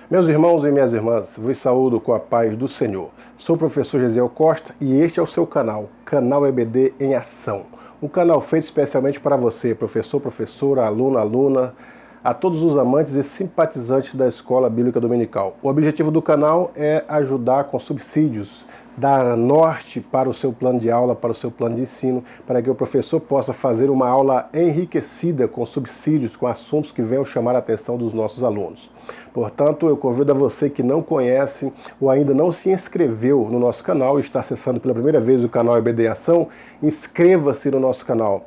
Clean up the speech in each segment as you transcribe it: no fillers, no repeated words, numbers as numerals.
Meus irmãos e minhas irmãs, vos saúdo com a paz do Senhor. Sou o professor Gesiel Costa e este é o seu canal EBD em Ação. Um canal feito especialmente para você, professor, professora, aluno, aluna, a todos os amantes e simpatizantes da Escola Bíblica Dominical. O objetivo do canal é ajudar com subsídios, dar norte para o seu plano de aula, para o seu plano de ensino, para que o professor possa fazer uma aula enriquecida com subsídios, com assuntos que venham chamar a atenção dos nossos alunos. Portanto, eu convido a você que não conhece ou ainda não se inscreveu no nosso canal e está acessando pela primeira vez o canal EBD em Ação, inscreva-se no nosso canal.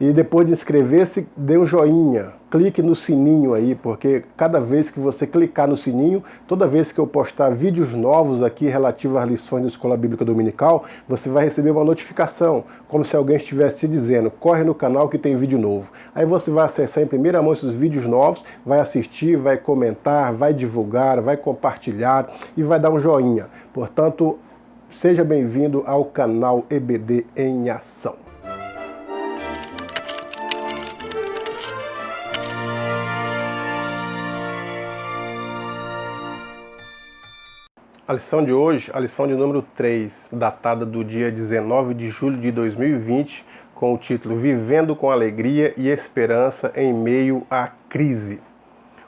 E depois de inscrever-se, dê um joinha, clique no sininho aí, porque cada vez que você clicar no sininho, toda vez que eu postar vídeos novos aqui relativos às lições da Escola Bíblica Dominical, você vai receber uma notificação, como se alguém estivesse te dizendo, corre no canal que tem vídeo novo. Aí você vai acessar em primeira mão esses vídeos novos, vai assistir, vai comentar, vai divulgar, vai compartilhar e vai dar um joinha. Portanto, seja bem-vindo ao canal EBD em Ação. A lição de hoje, a lição de número 3, datada do dia 19 de julho de 2020, com o título Vivendo com Alegria e Esperança em Meio à Crise.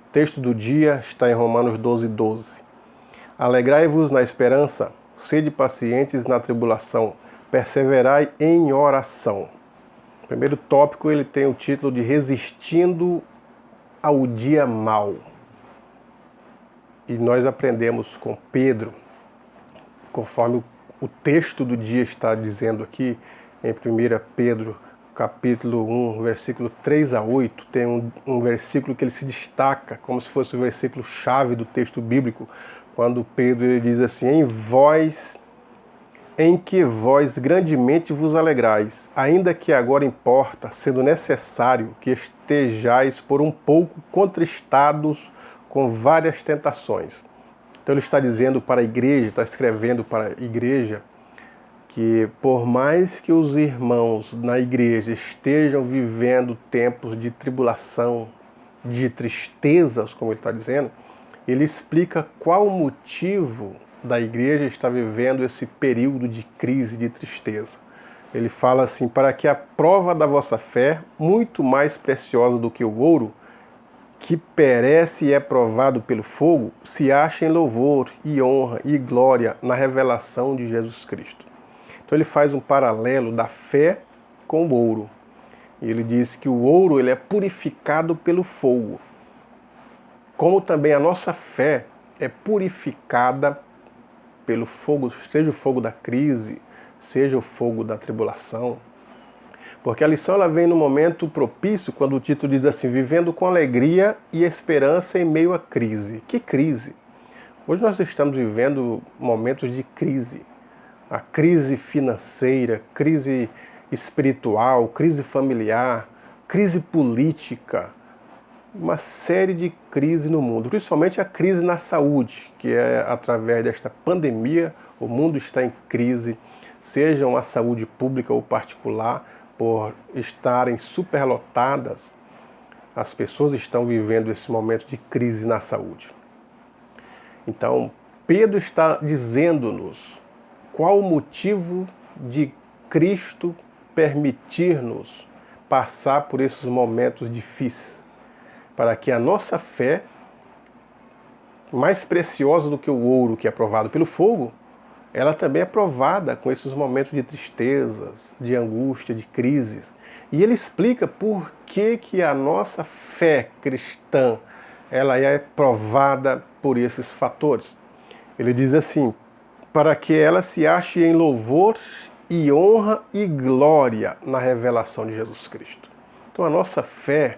O texto do dia está em Romanos 12:12. Alegrai-vos na esperança, sede pacientes na tribulação, perseverai em oração. O primeiro tópico ele tem o título de Resistindo ao Dia Mau. E nós aprendemos com Pedro, conforme o texto do dia está dizendo aqui, em 1 Pedro, capítulo 1, versículo 3 a 8, tem um versículo que ele se destaca, como se fosse o versículo-chave do texto bíblico, quando Pedro ele diz assim, em que vós grandemente vos alegrais, ainda que agora importa, sendo necessário que estejais por um pouco contristados com várias tentações. Então ele está dizendo para a igreja, está escrevendo para a igreja, que por mais que os irmãos na igreja estejam vivendo tempos de tribulação, de tristezas, como ele está dizendo, ele explica qual o motivo da igreja estar vivendo esse período de crise, de tristeza. Ele fala assim, para que a prova da vossa fé, muito mais preciosa do que o ouro, que perece e é provado pelo fogo, se acha em louvor e honra e glória na revelação de Jesus Cristo. Então ele faz um paralelo da fé com o ouro. E ele diz que o ouro ele é purificado pelo fogo. Como também a nossa fé é purificada pelo fogo, seja o fogo da crise, seja o fogo da tribulação. Porque a lição ela vem no momento propício, quando o título diz assim, vivendo com alegria e esperança em meio à crise. Que crise? Hoje nós estamos vivendo momentos de crise. A crise financeira, crise espiritual, crise familiar, crise política, uma série de crises no mundo, principalmente a crise na saúde, que é através desta pandemia, o mundo está em crise, seja a saúde pública ou particular, por estarem superlotadas, as pessoas estão vivendo esse momento de crise na saúde. Então, Pedro está dizendo-nos qual o motivo de Cristo permitir-nos passar por esses momentos difíceis, para que a nossa fé, mais preciosa do que o ouro que é provado pelo fogo, ela também é provada com esses momentos de tristezas, de angústia, de crises. E ele explica por que a nossa fé cristã ela é provada por esses fatores. Ele diz assim, para que ela se ache em louvor e honra e glória na revelação de Jesus Cristo. Então a nossa fé,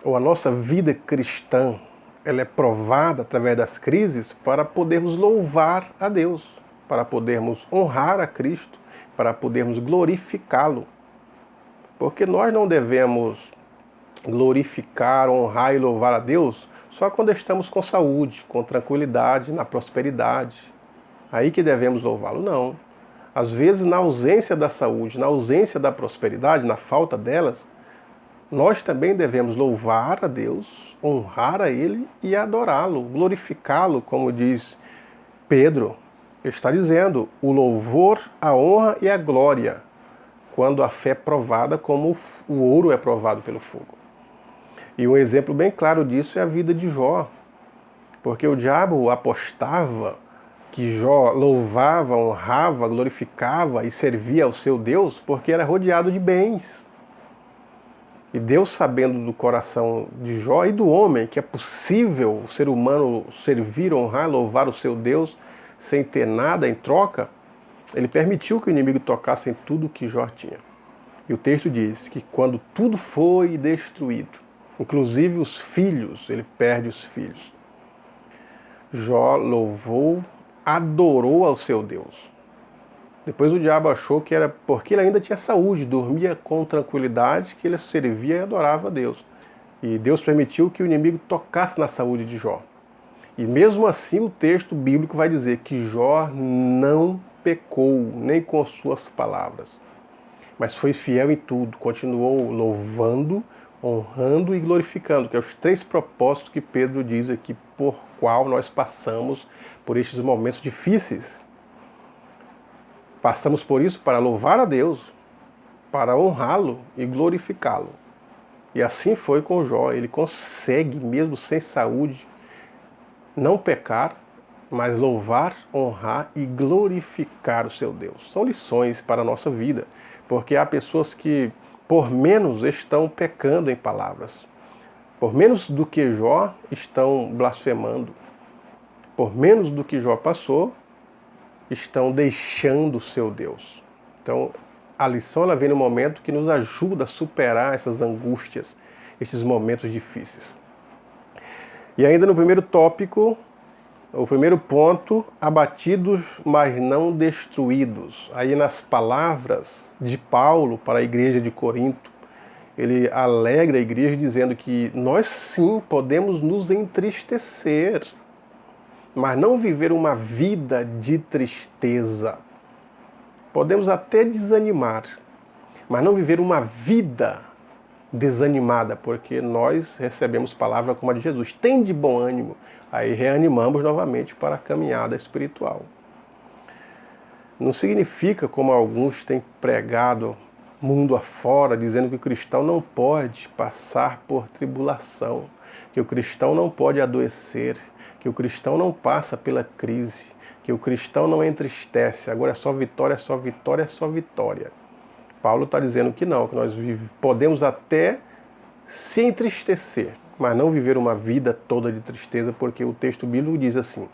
ou a nossa vida cristã, ela é provada através das crises para podermos louvar a Deus, para podermos honrar a Cristo, para podermos glorificá-lo. Porque nós não devemos glorificar, honrar e louvar a Deus só quando estamos com saúde, com tranquilidade, na prosperidade. Aí que devemos louvá-lo, não. Às vezes, na ausência da saúde, na ausência da prosperidade, na falta delas, nós também devemos louvar a Deus, honrar a Ele e adorá-lo, glorificá-lo, como diz Pedro. Ele está dizendo o louvor, a honra e a glória, quando a fé é provada como o ouro é provado pelo fogo. E um exemplo bem claro disso é a vida de Jó, porque o diabo apostava que Jó louvava, honrava, glorificava e servia ao seu Deus porque era rodeado de bens. E Deus, sabendo do coração de Jó e do homem, que é possível o ser humano servir, honrar, louvar o seu Deus sem ter nada em troca, ele permitiu que o inimigo tocasse em tudo que Jó tinha. E o texto diz que quando tudo foi destruído, inclusive os filhos, ele perde os filhos, Jó louvou, adorou ao seu Deus. Depois o diabo achou que era porque ele ainda tinha saúde, dormia com tranquilidade, que ele servia e adorava a Deus. E Deus permitiu que o inimigo tocasse na saúde de Jó. E mesmo assim o texto bíblico vai dizer que Jó não pecou, nem com suas palavras. Mas foi fiel em tudo, continuou louvando, honrando e glorificando, que é os 3 propósitos que Pedro diz aqui, por qual nós passamos por estes momentos difíceis. Passamos por isso para louvar a Deus, para honrá-lo e glorificá-lo. E assim foi com Jó. Ele consegue, mesmo sem saúde, não pecar, mas louvar, honrar e glorificar o seu Deus. São lições para a nossa vida, porque há pessoas que, por menos, estão pecando em palavras. Por menos do que Jó, estão blasfemando. Por menos do que Jó passou, estão deixando o seu Deus. Então, a lição ela vem no momento que nos ajuda a superar essas angústias, esses momentos difíceis. E ainda no primeiro tópico, o primeiro ponto, abatidos, mas não destruídos. Aí nas palavras de Paulo para a igreja de Corinto, ele alegra a igreja dizendo que nós sim podemos nos entristecer, mas não viver uma vida de tristeza. Podemos até desanimar, mas não viver uma vida desanimada, porque nós recebemos palavra como a de Jesus. Tem de bom ânimo. Aí reanimamos novamente para a caminhada espiritual. Não significa, como alguns têm pregado mundo afora, dizendo que o cristão não pode passar por tribulação, que o cristão não pode adoecer, que o cristão não passa pela crise, que o cristão não entristece, agora é só vitória, é só vitória, é só vitória. Paulo está dizendo que não, que nós podemos até se entristecer, mas não viver uma vida toda de tristeza, porque o texto bíblico diz assim,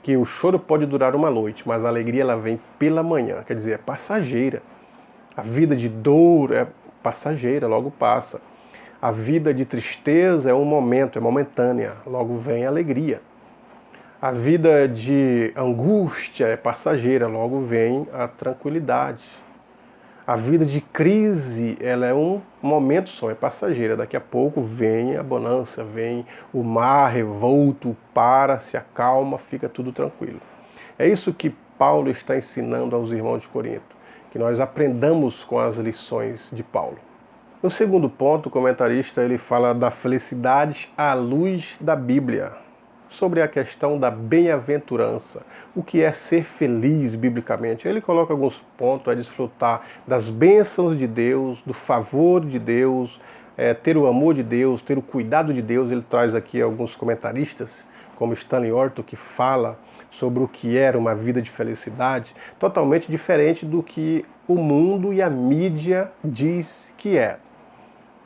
que o choro pode durar uma noite, mas a alegria ela vem pela manhã, quer dizer, é passageira. A vida de dor é passageira, logo passa. A vida de tristeza é um momento, é momentânea, logo vem a alegria. A vida de angústia é passageira, logo vem a tranquilidade. A vida de crise, ela é um momento só, é passageira. Daqui a pouco vem a bonança, vem o mar revolto, para, se acalma, fica tudo tranquilo. É isso que Paulo está ensinando aos irmãos de Corinto, que nós aprendamos com as lições de Paulo. No segundo ponto, o comentarista ele fala da felicidade à luz da Bíblia, sobre a questão da bem-aventurança, o que é ser feliz biblicamente. Ele coloca alguns pontos a desfrutar das bênçãos de Deus, do favor de Deus, ter o amor de Deus, ter o cuidado de Deus. Ele traz aqui alguns comentaristas, como Stanley Orton, que fala sobre o que era uma vida de felicidade, totalmente diferente do que o mundo e a mídia diz que é.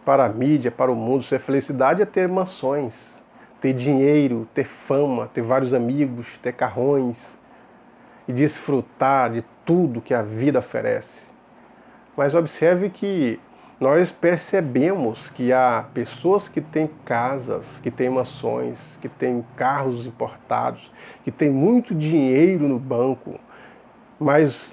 Para a mídia, para o mundo, ser felicidade é ter mansões, ter dinheiro, ter fama, ter vários amigos, ter carrões e desfrutar de tudo que a vida oferece. Mas observe que nós percebemos que há pessoas que têm casas, que têm mansões, que têm carros importados, que têm muito dinheiro no banco, mas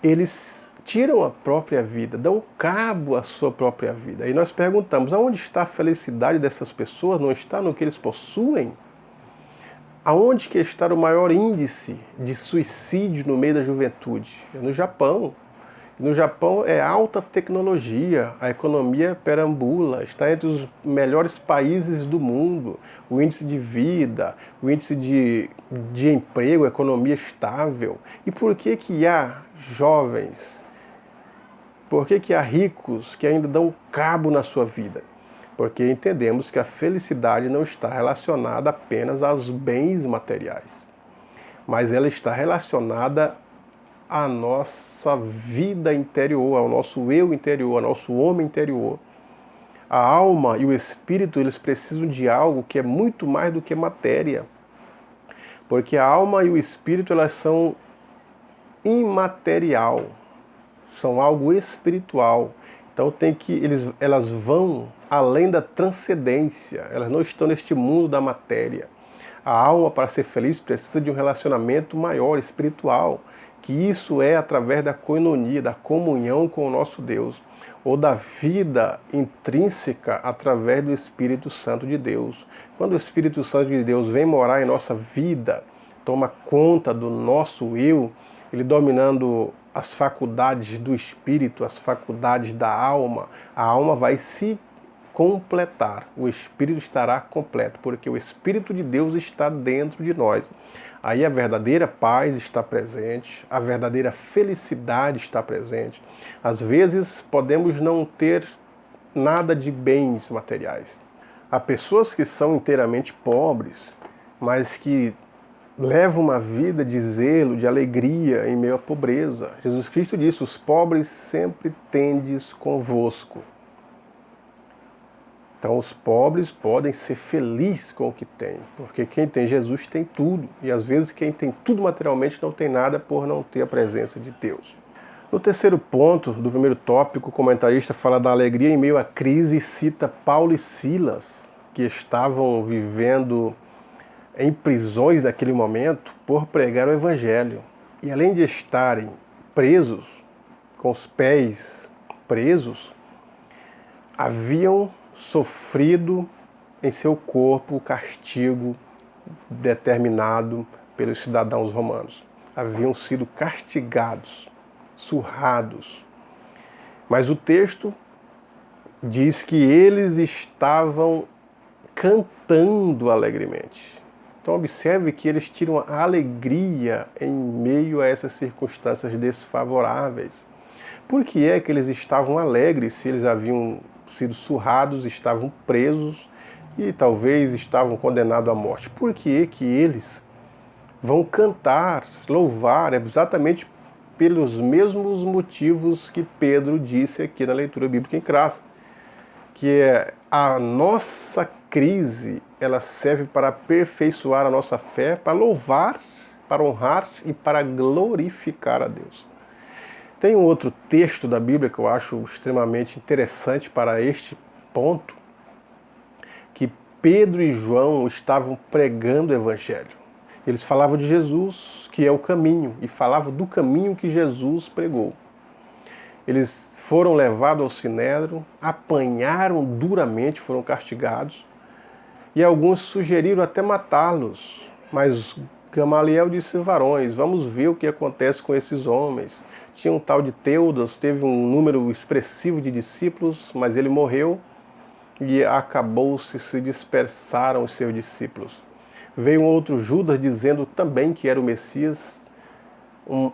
eles tiram a própria vida, dão cabo à sua própria vida. E nós perguntamos, aonde está a felicidade dessas pessoas? Não está no que eles possuem? Aonde que está o maior índice de suicídio no meio da juventude? É no Japão. No Japão é alta tecnologia, a economia perambula, está entre os melhores países do mundo, o índice de vida, o índice de emprego, economia estável. E por que que há jovens, por que que há ricos que ainda dão cabo na sua vida? Porque entendemos que a felicidade não está relacionada apenas aos bens materiais, mas ela está relacionada à nossa vida interior, ao nosso eu interior, ao nosso homem interior. A alma e o espírito, eles precisam de algo que é muito mais do que matéria. Porque a alma e o espírito, elas são imaterial, são algo espiritual. Então elas vão além da transcendência, elas não estão neste mundo da matéria. A alma, para ser feliz, precisa de um relacionamento maior, espiritual, que isso é através da koinonia, da comunhão com o nosso Deus, ou da vida intrínseca através do Espírito Santo de Deus. Quando o Espírito Santo de Deus vem morar em nossa vida, toma conta do nosso eu, ele dominando as faculdades do espírito, as faculdades da alma, a alma vai se completar, o espírito estará completo, porque o Espírito de Deus está dentro de nós. Aí a verdadeira paz está presente, a verdadeira felicidade está presente. Às vezes podemos não ter nada de bens materiais. Há pessoas que são inteiramente pobres, mas que leva uma vida de zelo, de alegria em meio à pobreza. Jesus Cristo disse: os pobres sempre tendes convosco. Então os pobres podem ser felizes com o que têm, porque quem tem Jesus tem tudo. E às vezes quem tem tudo materialmente não tem nada por não ter a presença de Deus. No terceiro ponto do primeiro tópico, o comentarista fala da alegria em meio à crise e cita Paulo e Silas, que estavam vivendo em prisões naquele momento por pregar o Evangelho. E além de estarem presos, com os pés presos, haviam sofrido em seu corpo o castigo determinado pelos cidadãos romanos. Haviam sido castigados, surrados. Mas o texto diz que eles estavam cantando alegremente. Então observe que eles tiram a alegria em meio a essas circunstâncias desfavoráveis. Por que é que eles estavam alegres se eles haviam sido surrados, estavam presos e talvez estavam condenados à morte? Por que é que eles vão cantar, louvar, exatamente pelos mesmos motivos que Pedro disse aqui na leitura bíblica em classe? Que é a nossa crise, ela serve para aperfeiçoar a nossa fé, para louvar, para honrar e para glorificar a Deus. Tem um outro texto da Bíblia que eu acho extremamente interessante para este ponto, que Pedro e João estavam pregando o Evangelho. Eles falavam de Jesus, que é o caminho, e falavam do caminho que Jesus pregou. Eles foram levados ao sinédrio, apanharam duramente, foram castigados, e alguns sugeriram até matá-los. Mas Gamaliel disse: varões, vamos ver o que acontece com esses homens. Tinha um tal de Teudas, teve um número expressivo de discípulos, mas ele morreu e acabou-se, se dispersaram os seus discípulos. Veio um outro Judas dizendo também que era o Messias,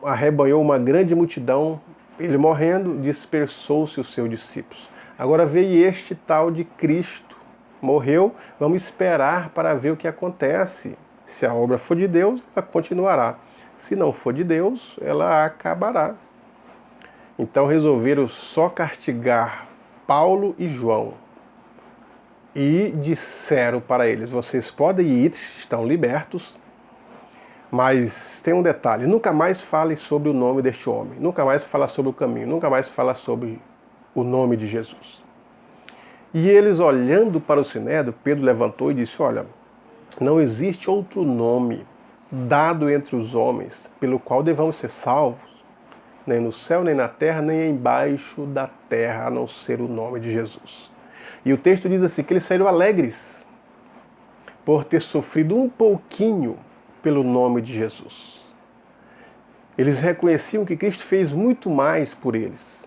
arrebanhou uma grande multidão. Ele morrendo, dispersou-se os seus discípulos. Agora veio este tal de Cristo. Morreu, vamos esperar para ver o que acontece. Se a obra for de Deus, ela continuará. Se não for de Deus, ela acabará. Então resolveram só castigar Paulo e João. E disseram para eles: vocês podem ir, estão libertos. Mas tem um detalhe: nunca mais fale sobre o nome deste homem, nunca mais fala sobre o caminho, nunca mais fala sobre o nome de Jesus. E eles, olhando para o sinédrio, Pedro levantou e disse: olha, não existe outro nome dado entre os homens pelo qual devamos ser salvos, nem no céu, nem na terra, nem embaixo da terra, a não ser o nome de Jesus. E o texto diz assim, que eles saíram alegres por ter sofrido um pouquinho pelo nome de Jesus. Eles reconheciam que Cristo fez muito mais por eles,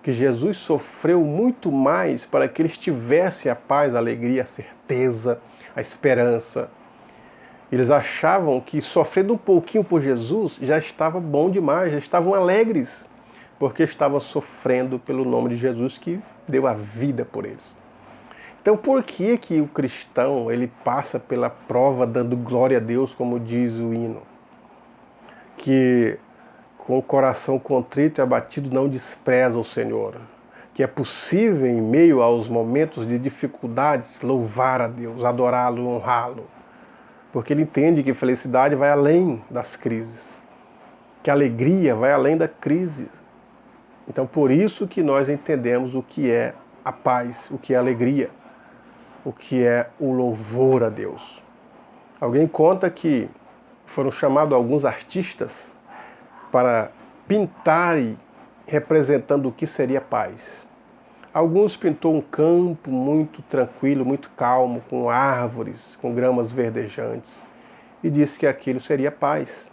que Jesus sofreu muito mais para que eles tivessem a paz, a alegria, a certeza, a esperança. Eles achavam que sofrendo um pouquinho por Jesus já estava bom demais, já estavam alegres, porque estavam sofrendo pelo nome de Jesus que deu a vida por eles. Então por que que o cristão ele passa pela prova dando glória a Deus, como diz o hino? Que com o coração contrito e abatido não despreza o Senhor. Que é possível, em meio aos momentos de dificuldades, louvar a Deus, adorá-lo, honrá-lo. Porque ele entende que felicidade vai além das crises. Que alegria vai além da crise. Então por isso que nós entendemos o que é a paz, o que é a alegria, o que é o louvor a Deus. Alguém conta que foram chamados alguns artistas para pintarem representando o que seria paz. Alguns pintou um campo muito tranquilo, muito calmo, com árvores, com gramas verdejantes, e disse que aquilo seria paz.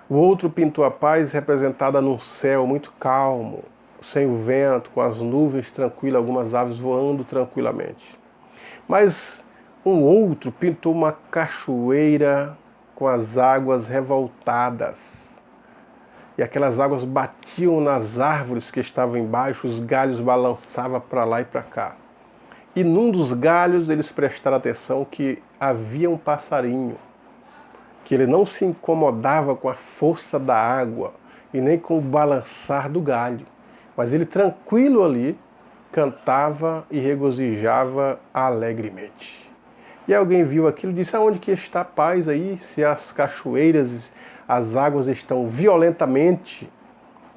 O outro pintou a paz representada num céu muito calmo, sem o vento, com as nuvens tranquilas, algumas aves voando tranquilamente. Mas um outro pintou uma cachoeira com as águas revoltadas. E aquelas águas batiam nas árvores que estavam embaixo, os galhos balançavam para lá e para cá. E num dos galhos eles prestaram atenção que havia um passarinho, que ele não se incomodava com a força da água e nem com o balançar do galho, mas ele tranquilo ali cantava e regozijava alegremente. E alguém viu aquilo e disse: aonde que está a paz aí, se as cachoeiras, as águas estão violentamente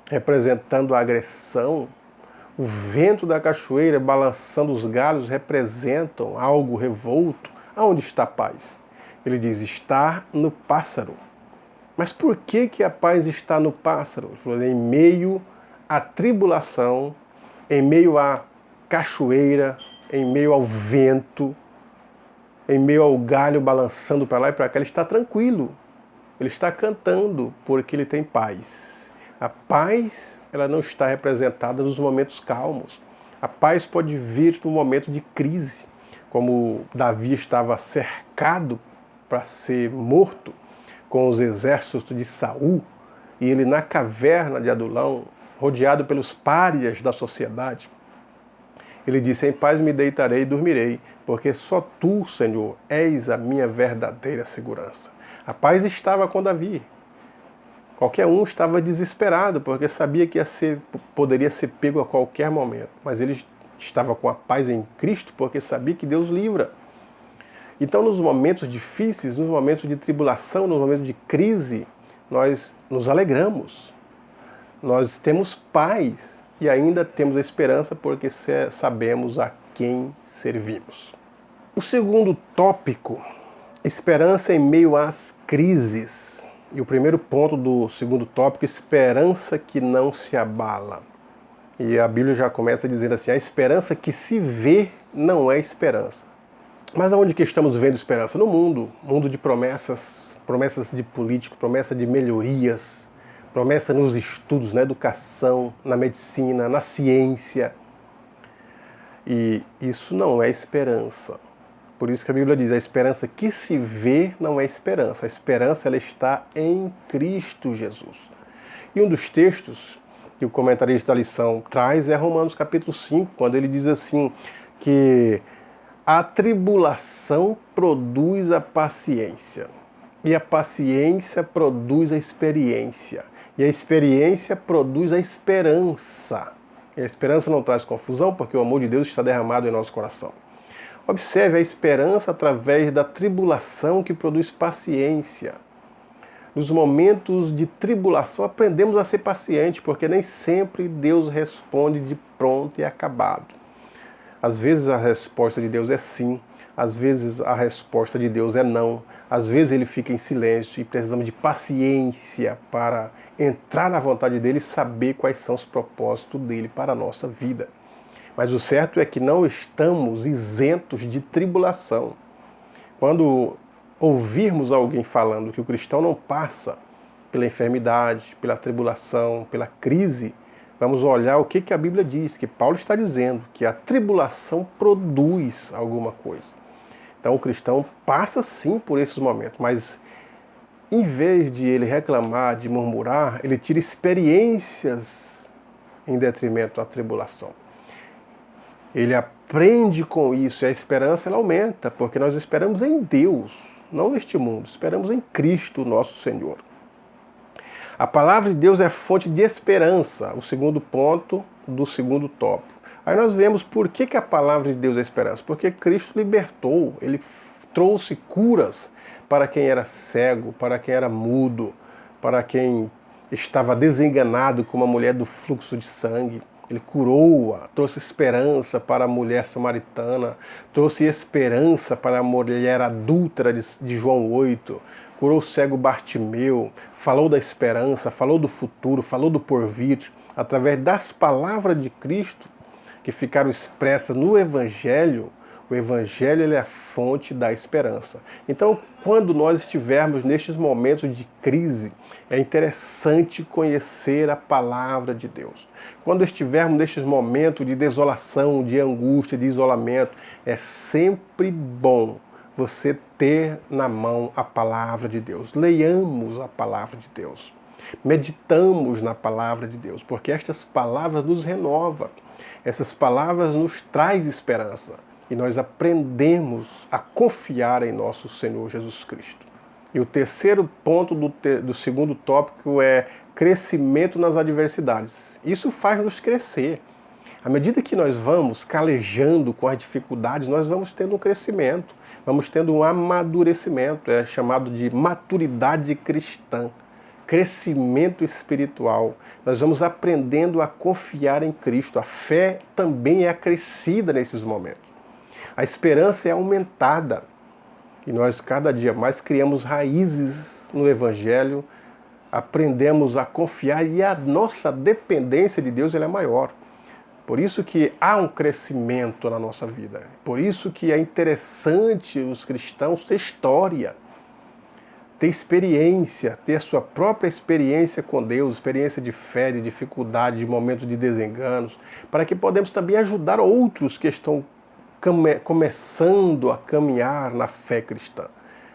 representando a agressão? O vento da cachoeira balançando os galhos representam algo revolto. Aonde está a paz? Ele diz: está no pássaro. Mas por que que a paz está no pássaro? Ele falou: em meio à tribulação, em meio à cachoeira, em meio ao vento, em meio ao galho balançando para lá e para cá, ele está tranquilo. Ele está cantando porque ele tem paz. A paz, ela não está representada nos momentos calmos. A paz pode vir no momento de crise, como Davi estava cercado para ser morto com os exércitos de Saul, e ele na caverna de Adulão, rodeado pelos párias da sociedade. Ele disse: em paz me deitarei e dormirei, porque só tu, Senhor, és a minha verdadeira segurança. A paz estava com Davi. Qualquer um estava desesperado, porque sabia que poderia ser pego a qualquer momento. Mas ele estava com a paz em Cristo, porque sabia que Deus livra. Então, nos momentos difíceis, nos momentos de tribulação, nos momentos de crise, nós nos alegramos. Nós temos paz e ainda temos a esperança porque sabemos a quem servimos. O segundo tópico, esperança em meio às crises. E o primeiro ponto do segundo tópico, esperança que não se abala. E a Bíblia já começa dizendo assim: a esperança que se vê não é esperança. Mas aonde que estamos vendo esperança? No mundo. Mundo de promessas, promessas de político, promessa de melhorias, promessa nos estudos, na educação, na medicina, na ciência. E isso não é esperança. Por isso que a Bíblia diz: a esperança que se vê não é esperança. A esperança ela está em Cristo Jesus. E um dos textos que o comentarista da lição traz é Romanos capítulo 5, quando ele diz assim, que a tribulação produz a paciência, e a paciência produz a experiência, e a experiência produz a esperança. E a esperança não traz confusão, porque o amor de Deus está derramado em nosso coração. Observe a esperança através da tribulação que produz paciência. Nos momentos de tribulação aprendemos a ser pacientes, porque nem sempre Deus responde de pronto e acabado. Às vezes a resposta de Deus é sim, às vezes a resposta de Deus é não, às vezes ele fica em silêncio e precisamos de paciência para entrar na vontade dele e saber quais são os propósitos dele para a nossa vida. Mas o certo é que não estamos isentos de tribulação. Quando ouvirmos alguém falando que o cristão não passa pela enfermidade, pela tribulação, pela crise, vamos olhar o que a Bíblia diz, que Paulo está dizendo, que a tribulação produz alguma coisa. Então o cristão passa sim por esses momentos, mas em vez de ele reclamar, de murmurar, ele tira experiências em detrimento da tribulação. Ele aprende com isso e a esperança ela aumenta, porque nós esperamos em Deus, não neste mundo, esperamos em Cristo, nosso Senhor. A palavra de Deus é fonte de esperança, o segundo ponto do segundo tópico. Aí nós vemos por que a palavra de Deus é esperança. Porque Cristo libertou, Ele trouxe curas para quem era cego, para quem era mudo, para quem estava desenganado como a mulher do fluxo de sangue. Ele curou-a, trouxe esperança para a mulher samaritana, trouxe esperança para a mulher adúltera de João 8, curou o cego Bartimeu, falou da esperança, falou do futuro, falou do porvir, através das palavras de Cristo que ficaram expressas no Evangelho. O Evangelho ele é a fonte da esperança. Então, quando nós estivermos nestes momentos de crise, é interessante conhecer a palavra de Deus. Quando estivermos nestes momentos de desolação, de angústia, de isolamento, é sempre bom você ter na mão a palavra de Deus. Leiamos a palavra de Deus. Meditamos na palavra de Deus, porque estas palavras nos renovam. Essas palavras nos traz esperança. E nós aprendemos a confiar em nosso Senhor Jesus Cristo. E o terceiro ponto do segundo tópico é crescimento nas adversidades. Isso faz-nos crescer. À medida que nós vamos calejando com as dificuldades, nós vamos tendo um crescimento, vamos tendo um amadurecimento, é chamado de maturidade cristã, crescimento espiritual. Nós vamos aprendendo a confiar em Cristo. A fé também é acrescida nesses momentos. A esperança é aumentada e nós cada dia mais criamos raízes no Evangelho, aprendemos a confiar e a nossa dependência de Deus ela é maior. Por isso que há um crescimento na nossa vida. Por isso que é interessante os cristãos ter história, ter experiência, ter a sua própria experiência com Deus, experiência de fé, de dificuldade, de momentos de desenganos, para que podemos também ajudar outros que estão começando a caminhar na fé cristã.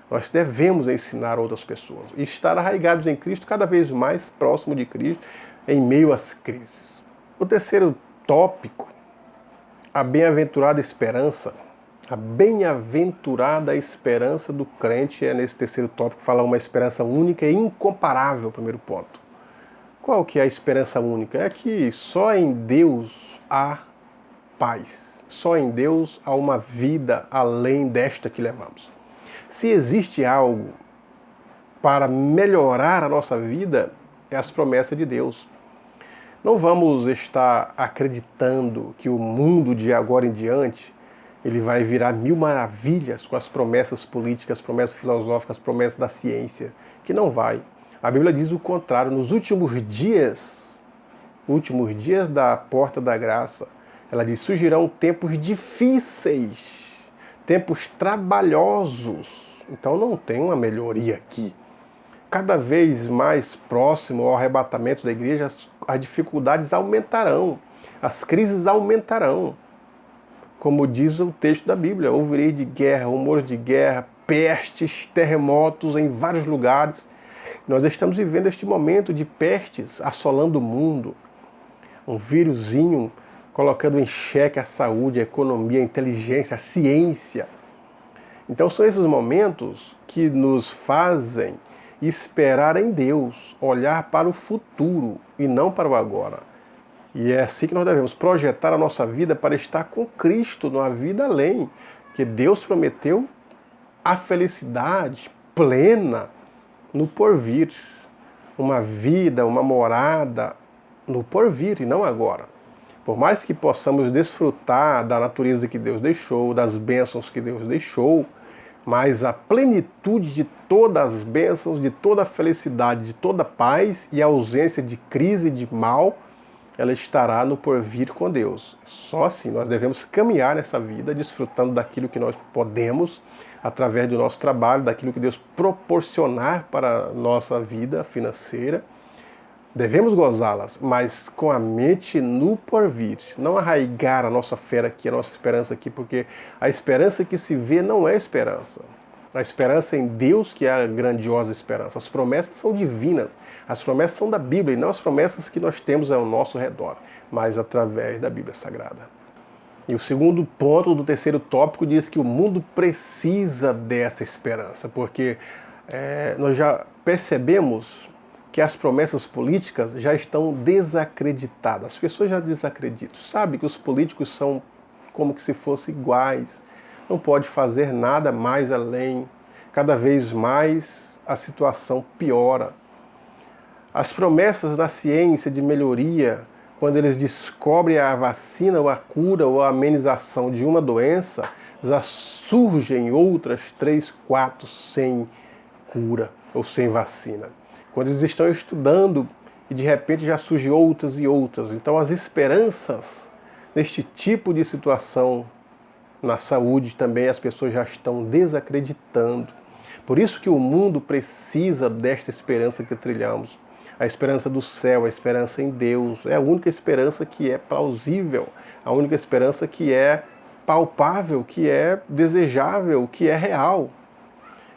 Nós devemos ensinar outras pessoas e estar arraigados em Cristo, cada vez mais próximo de Cristo, em meio às crises. O terceiro tópico, a bem-aventurada esperança. A bem-aventurada esperança do crente é nesse terceiro tópico, falar uma esperança única e incomparável, primeiro ponto. Qual que é a esperança única? É que só em Deus há paz. Só em Deus há uma vida além desta que levamos. Se existe algo para melhorar a nossa vida, é as promessas de Deus. Não vamos estar acreditando que o mundo de agora em diante ele vai virar mil maravilhas com as promessas políticas, promessas filosóficas, promessas da ciência, que não vai. A Bíblia diz o contrário. Nos últimos dias da porta da graça, ela diz, surgirão tempos difíceis, tempos trabalhosos. Então não tem uma melhoria aqui. Cada vez mais próximo ao arrebatamento da igreja, as dificuldades aumentarão, as crises aumentarão. Como diz o texto da Bíblia, ouvirei de guerra, rumores de guerra, pestes, terremotos em vários lugares. Nós estamos vivendo este momento de pestes assolando o mundo. Um vírusinho colocando em xeque a saúde, a economia, a inteligência, a ciência. Então são esses momentos que nos fazem esperar em Deus, olhar para o futuro e não para o agora. E é assim que nós devemos projetar a nossa vida para estar com Cristo numa vida além, que Deus prometeu a felicidade plena no porvir. Uma vida, uma morada no porvir e não agora. Por mais que possamos desfrutar da natureza que Deus deixou, das bênçãos que Deus deixou, mas a plenitude de todas as bênçãos, de toda a felicidade, de toda a paz e a ausência de crise e de mal, ela estará no porvir com Deus. Só assim nós devemos caminhar nessa vida, desfrutando daquilo que nós podemos, através do nosso trabalho, daquilo que Deus proporcionar para a nossa vida financeira. Devemos gozá-las, mas com a mente no porvir. Não arraigar a nossa fé aqui, a nossa esperança aqui, porque a esperança que se vê não é esperança. A esperança em Deus que é a grandiosa esperança. As promessas são divinas. As promessas são da Bíblia e não as promessas que nós temos ao nosso redor, mas através da Bíblia Sagrada. E o segundo ponto do terceiro tópico diz que o mundo precisa dessa esperança, porque nós já percebemos que as promessas políticas já estão desacreditadas. As pessoas já desacreditam. Sabe que os políticos são como que se fossem iguais. Não pode fazer nada mais além. Cada vez mais a situação piora. As promessas da ciência de melhoria, quando eles descobrem a vacina ou a cura ou a amenização de uma doença, já surgem outras 3, 4 sem cura ou sem vacina. Quando eles estão estudando e de repente já surgem outras e outras. Então as esperanças neste tipo de situação na saúde também as pessoas já estão desacreditando. Por isso que o mundo precisa desta esperança que trilhamos. A esperança do céu, a esperança em Deus. É a única esperança que é plausível, a única esperança que é palpável, que é desejável, que é real.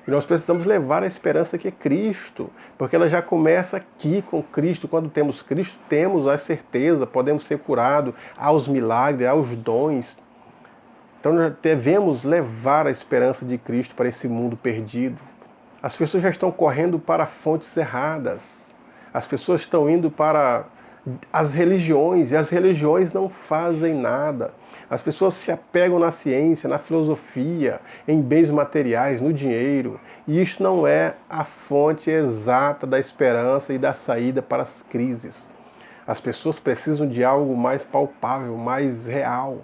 E nós precisamos levar a esperança que é Cristo, porque ela já começa aqui com Cristo. Quando temos Cristo, temos a certeza, podemos ser curados aos milagres, aos dons. Então nós devemos levar a esperança de Cristo para esse mundo perdido. As pessoas já estão correndo para fontes erradas. As pessoas estão indo para as religiões, e as religiões não fazem nada. As pessoas se apegam na ciência, na filosofia, em bens materiais, no dinheiro. E isso não é a fonte exata da esperança e da saída para as crises. As pessoas precisam de algo mais palpável, mais real.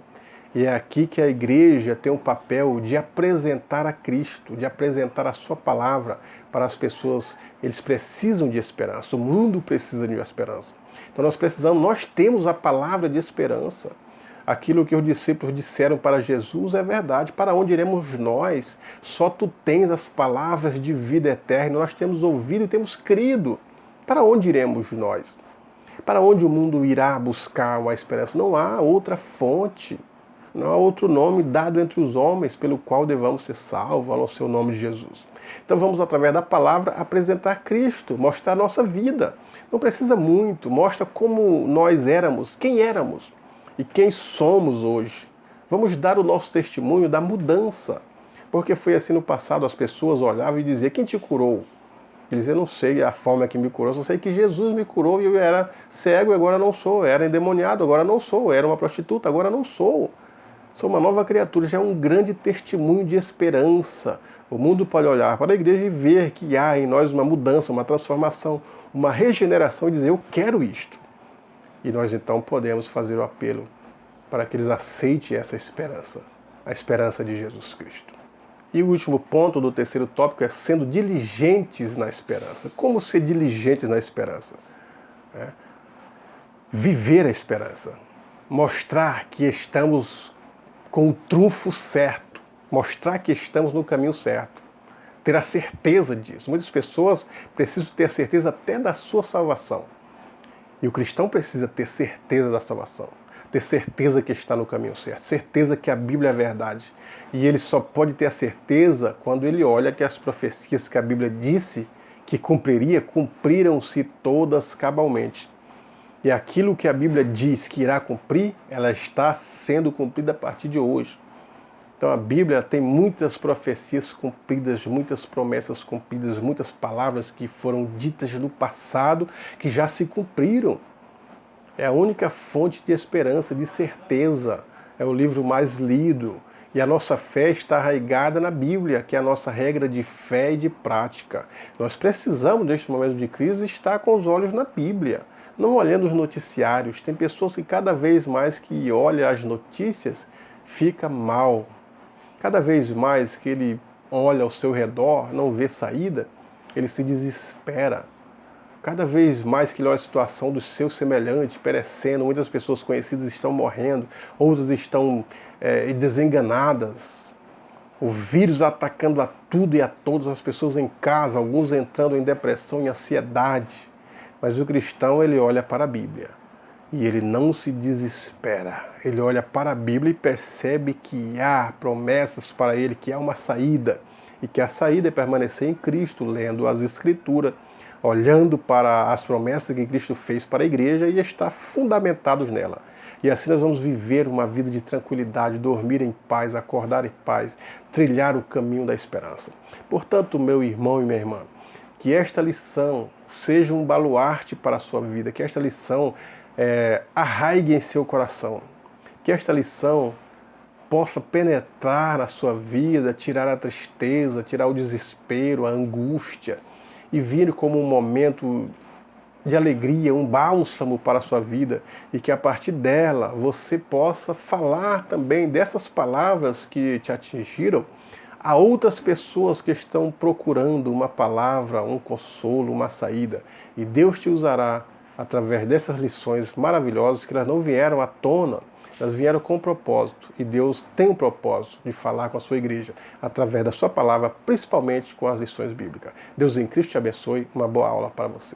E é aqui que a igreja tem um papel de apresentar a Cristo, de apresentar a sua palavra para as pessoas. Eles precisam de esperança, o mundo precisa de esperança. Então nós temos a palavra de esperança. Aquilo que os discípulos disseram para Jesus é verdade. Para onde iremos nós? Só tu tens as palavras de vida eterna. Nós temos ouvido e temos crido. Para onde iremos nós? Para onde o mundo irá buscar uma esperança? Não há outra fonte. Não há outro nome dado entre os homens pelo qual devamos ser salvos, a não ser o nome de Jesus. Então vamos, através da palavra, apresentar Cristo, mostrar a nossa vida. Não precisa muito, mostra como nós éramos, quem éramos e quem somos hoje. Vamos dar o nosso testemunho da mudança. Porque foi assim no passado, as pessoas olhavam e diziam, quem te curou? Eles diziam, eu não sei a forma que me curou, só sei que Jesus me curou e eu era cego e agora não sou, eu era endemoniado, agora não sou, eu era uma prostituta, agora não sou. Sou uma nova criatura, já é um grande testemunho de esperança. O mundo pode olhar para a igreja e ver que há em nós uma mudança, uma transformação, uma regeneração e dizer, eu quero isto. E nós então podemos fazer o apelo para que eles aceitem essa esperança, a esperança de Jesus Cristo. E o último ponto do terceiro tópico é sendo diligentes na esperança. Como ser diligentes na esperança? Viver a esperança. Mostrar que estamos com o trunfo certo, mostrar que estamos no caminho certo, ter a certeza disso. Muitas pessoas precisam ter a certeza até da sua salvação. E o cristão precisa ter certeza da salvação, ter certeza que está no caminho certo, certeza que a Bíblia é verdade. E ele só pode ter a certeza quando ele olha que as profecias que a Bíblia disse que cumpriria, cumpriram-se todas cabalmente. E aquilo que a Bíblia diz que irá cumprir, ela está sendo cumprida a partir de hoje. Então a Bíblia tem muitas profecias cumpridas, muitas promessas cumpridas, muitas palavras que foram ditas no passado que já se cumpriram. É a única fonte de esperança, de certeza. É o livro mais lido. E a nossa fé está arraigada na Bíblia, que é a nossa regra de fé e de prática. Nós precisamos, neste momento de crise, estar com os olhos na Bíblia. Não olhando os noticiários. Tem pessoas que cada vez mais que olham as notícias, fica mal. Cada vez mais que ele olha ao seu redor, não vê saída, ele se desespera. Cada vez mais que ele olha a situação dos seus semelhantes perecendo, muitas pessoas conhecidas estão morrendo, outras estão desenganadas. O vírus atacando a tudo e a todas, as pessoas em casa, alguns entrando em depressão e ansiedade. Mas o cristão, ele olha para a Bíblia e ele não se desespera. Ele olha para a Bíblia e percebe que há promessas para ele, que há uma saída. E que a saída é permanecer em Cristo, lendo as Escrituras, olhando para as promessas que Cristo fez para a igreja e estar fundamentados nela. E assim nós vamos viver uma vida de tranquilidade, dormir em paz, acordar em paz, trilhar o caminho da esperança. Portanto, meu irmão e minha irmã, que esta lição seja um baluarte para a sua vida, que esta lição arraigue em seu coração, que esta lição possa penetrar na sua vida, tirar a tristeza, tirar o desespero, a angústia, e vir como um momento de alegria, um bálsamo para a sua vida, e que a partir dela você possa falar também dessas palavras que te atingiram a outras pessoas que estão procurando uma palavra, um consolo, uma saída. E Deus te usará através dessas lições maravilhosas, que elas não vieram à tona, elas vieram com um propósito. E Deus tem um propósito de falar com a sua igreja através da sua palavra, principalmente com as lições bíblicas. Deus em Cristo te abençoe. Uma boa aula para você.